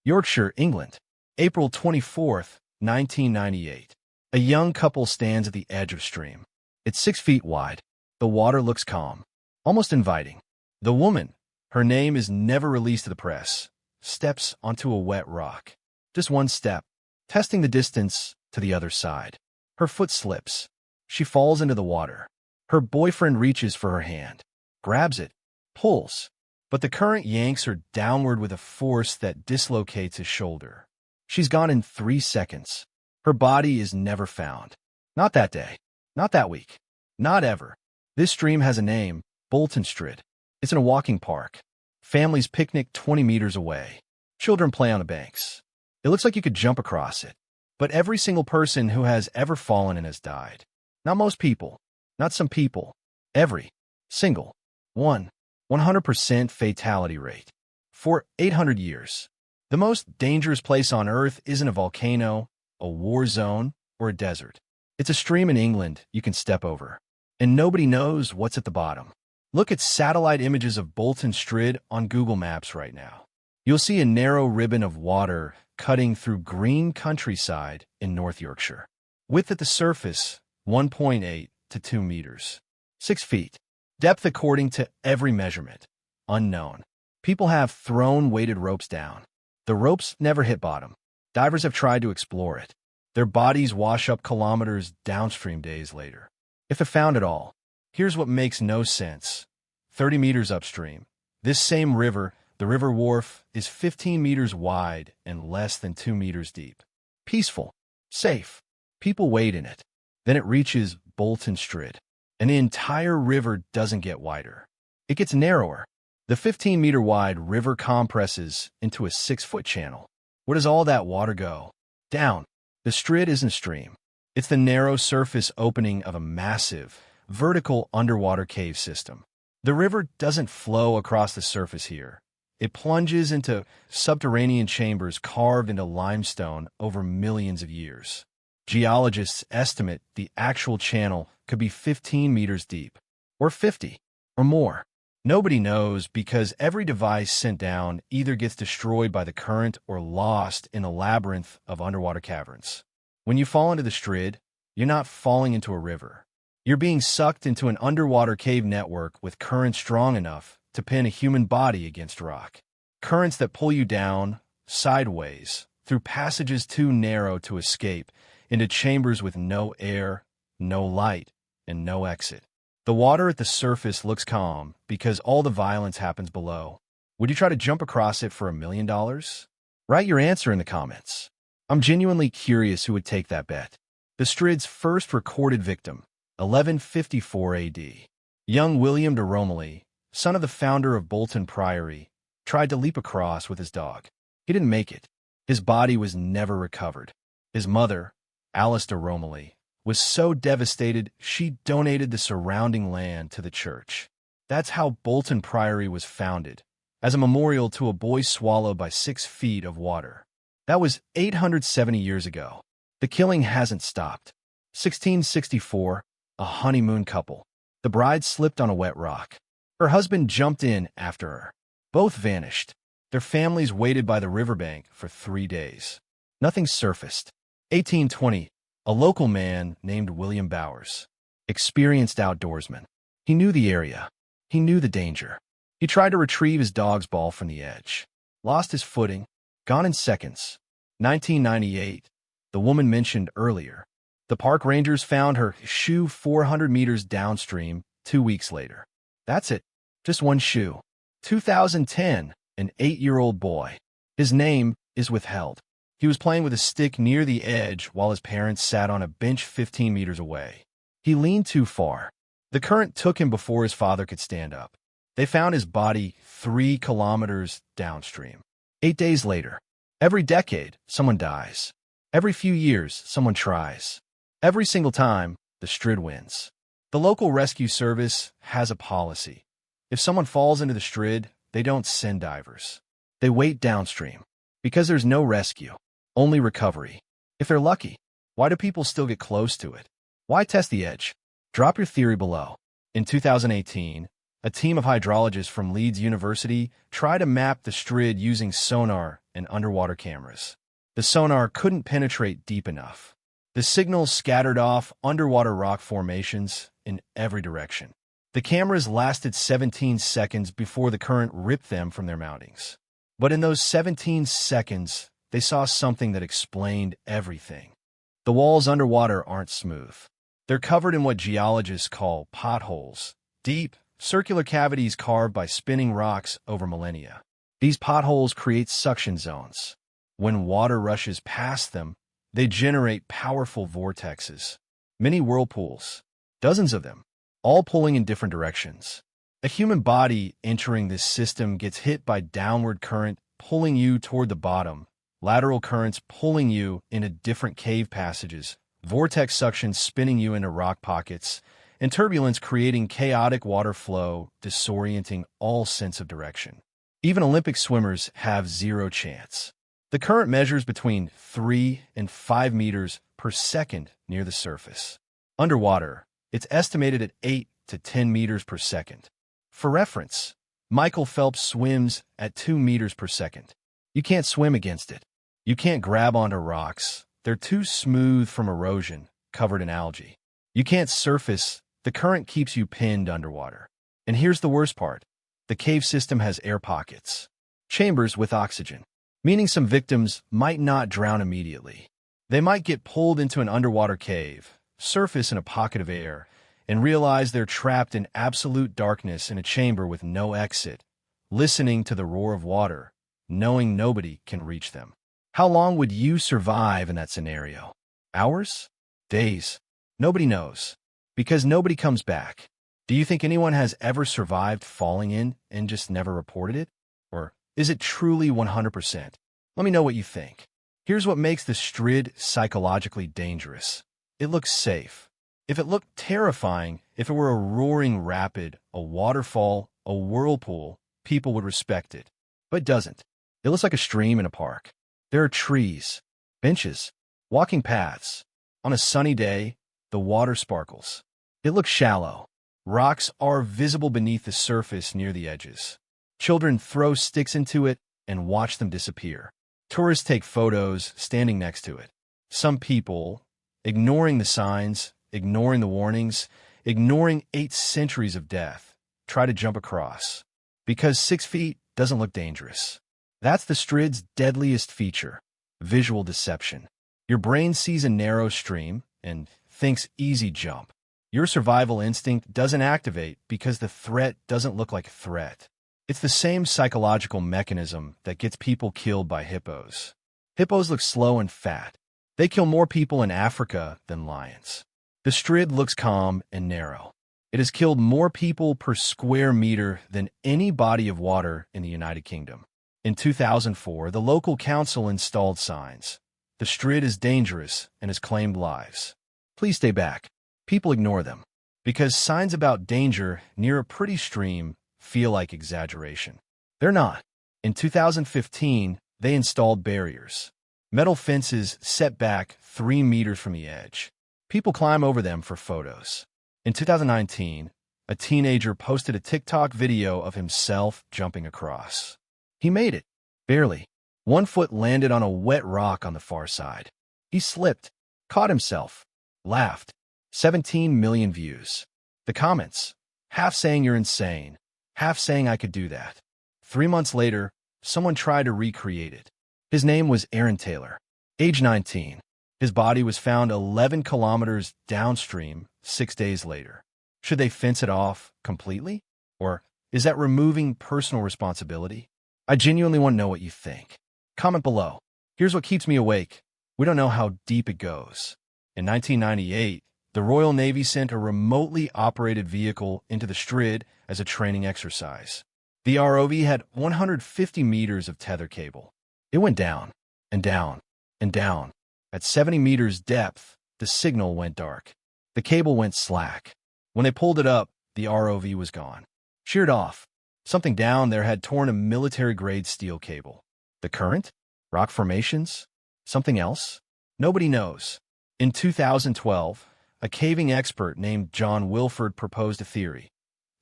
Yorkshire, England. April 24th, 1998. A young couple stands at the edge of stream. It's 6 feet wide. The water looks calm, almost inviting. The woman, her name is never released to the press, steps onto a wet rock. Just one step, testing the distance to the other side. Her foot slips. She falls into the water. Her boyfriend reaches for her hand, grabs it, pulls. But the current yanks her downward with a force that dislocates his shoulder. She's gone in 3 seconds. Her body is never found. Not that day. Not that week. Not ever. This stream has a name, Bolton Strid. It's in a walking park. Families picnic 20 meters away. Children play on the banks. It looks like you could jump across it. But every single person who has ever fallen in has died. Not most people. Not some people. Every single one. 100% fatality rate. For 800 years. The most dangerous place on Earth isn't a volcano, a war zone, or a desert. It's a stream in England you can step over. And nobody knows what's at the bottom. Look at satellite images of Bolton Strid on Google Maps right now. You'll see a narrow ribbon of water cutting through green countryside in North Yorkshire. Width at the surface, 1.8 to 2 meters. 6 feet. Depth according to every measurement. Unknown. People have thrown weighted ropes down. The ropes never hit bottom. Divers have tried to explore it. Their bodies wash up kilometers downstream days later. If they're found at all. Here's what makes no sense. 30 meters upstream. This same river, the river wharf, is 15 meters wide and less than 2 meters deep. Peaceful. Safe. People wade in it. Then it reaches Bolton Strid. And the entire river doesn't get wider. It gets narrower. The 15-meter wide river compresses into a 6-foot channel. Where does all that water go? Down. The Strid isn't a stream. It's the narrow surface opening of a massive, vertical underwater cave system. The river doesn't flow across the surface here. It plunges into subterranean chambers carved into limestone over millions of years. Geologists estimate the actual channel could be 15 meters deep, or 50, or more. Nobody knows because every device sent down either gets destroyed by the current or lost in a labyrinth of underwater caverns. When you fall into the Strid, you're not falling into a river. You're being sucked into an underwater cave network with currents strong enough to pin a human body against rock. Currents that pull you down, sideways, through passages too narrow to escape, into chambers with no air, no light, and no exit. The water at the surface looks calm because all the violence happens below. Would you try to jump across it for $1 million? Write your answer in the comments. I'm genuinely curious who would take that bet. The Strid's first recorded victim, 1154 AD. Young William de Romilly, son of the founder of Bolton Priory, tried to leap across with his dog. He didn't make it. His body was never recovered. His mother, Alice de Romilly, was so devastated she donated the surrounding land to the church. That's how Bolton Priory was founded, as a memorial to a boy swallowed by 6 feet of water. That was 870 years ago. The killing hasn't stopped. 1664, a honeymoon couple. The bride slipped on a wet rock. Her husband jumped in after her. Both vanished. Their families waited by the riverbank for 3 days. Nothing surfaced. 1820, a local man named William Bowers. Experienced outdoorsman. He knew the area. He knew the danger. He tried to retrieve his dog's ball from the edge. Lost his footing. Gone in seconds. 1998, the woman mentioned earlier. The park rangers found her shoe 400 meters downstream 2 weeks later. That's it. Just one shoe. 2010, an 8-year-old boy. His name is withheld. He was playing with a stick near the edge while his parents sat on a bench 15 meters away. He leaned too far. The current took him before his father could stand up. They found his body 3 kilometers downstream. 8 days later. Every decade, someone dies. Every few years, someone tries. Every single time, the Strid wins. The local rescue service has a policy. If someone falls into the Strid, they don't send divers. They wait downstream. Because there's no rescue. Only recovery. If they're lucky, why do people still get close to it? Why test the edge? Drop your theory below. In 2018, a team of hydrologists from Leeds University tried to map the Strid using sonar and underwater cameras. The sonar couldn't penetrate deep enough. The signals scattered off underwater rock formations in every direction. The cameras lasted 17 seconds before the current ripped them from their mountings. But in those 17 seconds, they saw something that explained everything. The walls underwater aren't smooth. They're covered in what geologists call potholes, deep, circular cavities carved by spinning rocks over millennia. These potholes create suction zones. When water rushes past them, they generate powerful vortexes, mini whirlpools, dozens of them, all pulling in different directions. A human body entering this system gets hit by downward current pulling you toward the bottom, lateral currents pulling you into different cave passages, vortex suction spinning you into rock pockets, and turbulence creating chaotic water flow, disorienting all sense of direction. Even Olympic swimmers have zero chance. The current measures between 3 and 5 meters per second near the surface. Underwater, it's estimated at 8 to 10 meters per second. For reference, Michael Phelps swims at 2 meters per second. You can't swim against it. You can't grab onto rocks. They're too smooth from erosion, covered in algae. You can't surface. The current keeps you pinned underwater. And here's the worst part. The cave system has air pockets, chambers with oxygen, meaning some victims might not drown immediately. They might get pulled into an underwater cave, surface in a pocket of air, and realize they're trapped in absolute darkness in a chamber with no exit, listening to the roar of water, knowing nobody can reach them. How long would you survive in that scenario? Hours? Days? Nobody knows, because nobody comes back. Do you think anyone has ever survived falling in and just never reported it? Or is it truly 100%? Let me know what you think. Here's what makes the Strid psychologically dangerous. It looks safe. If it looked terrifying, if it were a roaring rapid, a waterfall, a whirlpool, people would respect it. But it doesn't. It looks like a stream in a park. There are trees, benches, walking paths. On a sunny day, the water sparkles. It looks shallow. Rocks are visible beneath the surface near the edges. Children throw sticks into it and watch them disappear. Tourists take photos standing next to it. Some people, ignoring the signs, ignoring the warnings, ignoring 8 centuries of death, try to jump across. Because 6 feet doesn't look dangerous. That's the Strid's deadliest feature, visual deception. Your brain sees a narrow stream and thinks easy jump. Your survival instinct doesn't activate because the threat doesn't look like a threat. It's the same psychological mechanism that gets people killed by hippos. Hippos look slow and fat. They kill more people in Africa than lions. The Strid looks calm and narrow. It has killed more people per square meter than any body of water in the United Kingdom. In 2004, the local council installed signs. The Strid is dangerous and has claimed lives. Please stay back. People ignore them because signs about danger near a pretty stream feel like exaggeration. They're not. In 2015, they installed barriers. Metal fences set back 3 meters from the edge. People climb over them for photos. In 2019, a teenager posted a TikTok video of himself jumping across. He made it. Barely. 1 foot landed on a wet rock on the far side. He slipped, caught himself, laughed. 17 million views. The comments, half saying you're insane, half saying I could do that. 3 months later, someone tried to recreate it. His name was Aaron Taylor, age 19. His body was found 11 kilometers downstream 6 days later. Should they fence it off completely? Or is that removing personal responsibility? I genuinely want to know what you think. Comment below. Here's what keeps me awake. We don't know how deep it goes. In 1998, the Royal Navy sent a remotely operated vehicle into the Strid as a training exercise. The ROV had 150 meters of tether cable. It went down, and down, and down. At 70 meters depth, the signal went dark. The cable went slack. When they pulled it up, the ROV was gone. Sheared off. Something down there had torn a military-grade steel cable. The current? Rock formations? Something else? Nobody knows. In 2012, a caving expert named John Wilford proposed a theory.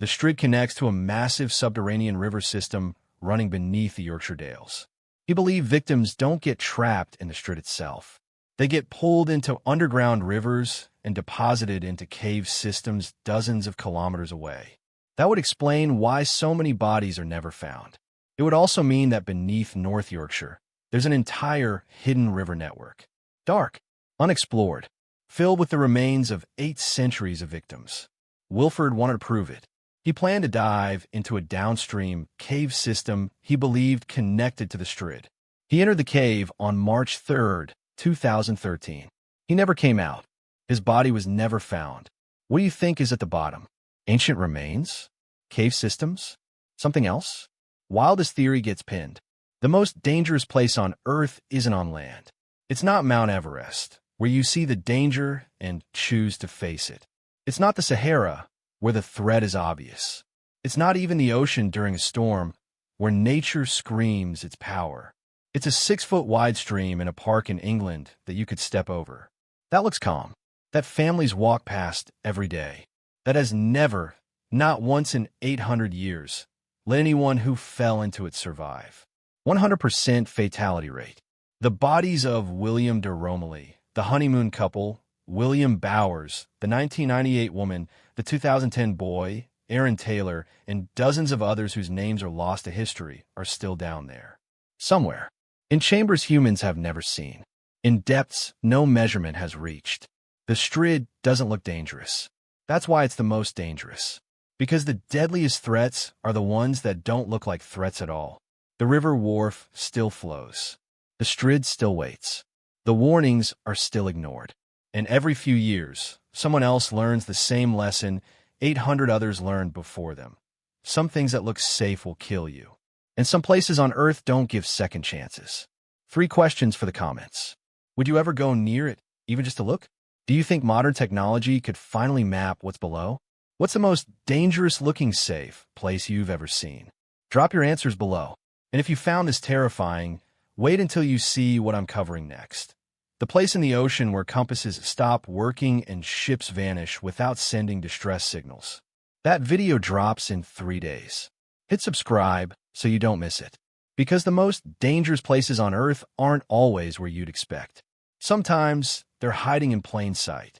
The Strid connects to a massive subterranean river system running beneath the Yorkshire Dales. He believed victims don't get trapped in the strid itself. They get pulled into underground rivers and deposited into cave systems dozens of kilometers away. That would explain why so many bodies are never found. It would also mean that beneath North Yorkshire, there's an entire hidden river network. Dark, unexplored, filled with the remains of 8 centuries of victims. Wilford wanted to prove it. He planned to dive into a downstream cave system he believed connected to the strid. He entered the cave on March 3, 2013. He never came out. His body was never found. What do you think is at the bottom? Ancient remains? Cave systems? Something else? Wildest theory gets pinned. The most dangerous place on Earth isn't on land. It's not Mount Everest, where you see the danger and choose to face it. It's not the Sahara, where the threat is obvious. It's not even the ocean during a storm, where nature screams its power. It's a 6-foot wide stream in a park in England that you could step over. That looks calm. That families walk past every day. That has never, not once in 800 years, let anyone who fell into it survive. 100% fatality rate. The bodies of William de Romilly, the honeymoon couple, William Bowers, the 1998 woman, the 2010 boy, Aaron Taylor, and dozens of others whose names are lost to history are still down there. Somewhere. In chambers humans have never seen. In depths no measurement has reached. The strid doesn't look dangerous. That's why it's the most dangerous. Because the deadliest threats are the ones that don't look like threats at all. The river wharf still flows. The strid still waits. The warnings are still ignored. And every few years, someone else learns the same lesson 800 others learned before them. Some things that look safe will kill you. And some places on Earth don't give second chances. 3 questions for the comments. Would you ever go near it, even just to look? Do you think modern technology could finally map what's below? What's the most dangerous-looking safe place you've ever seen? Drop your answers below. And if you found this terrifying, wait until you see what I'm covering next. The place in the ocean where compasses stop working and ships vanish without sending distress signals. That video drops in 3 days. Hit subscribe so you don't miss it. Because the most dangerous places on Earth aren't always where you'd expect. Sometimes they're hiding in plain sight.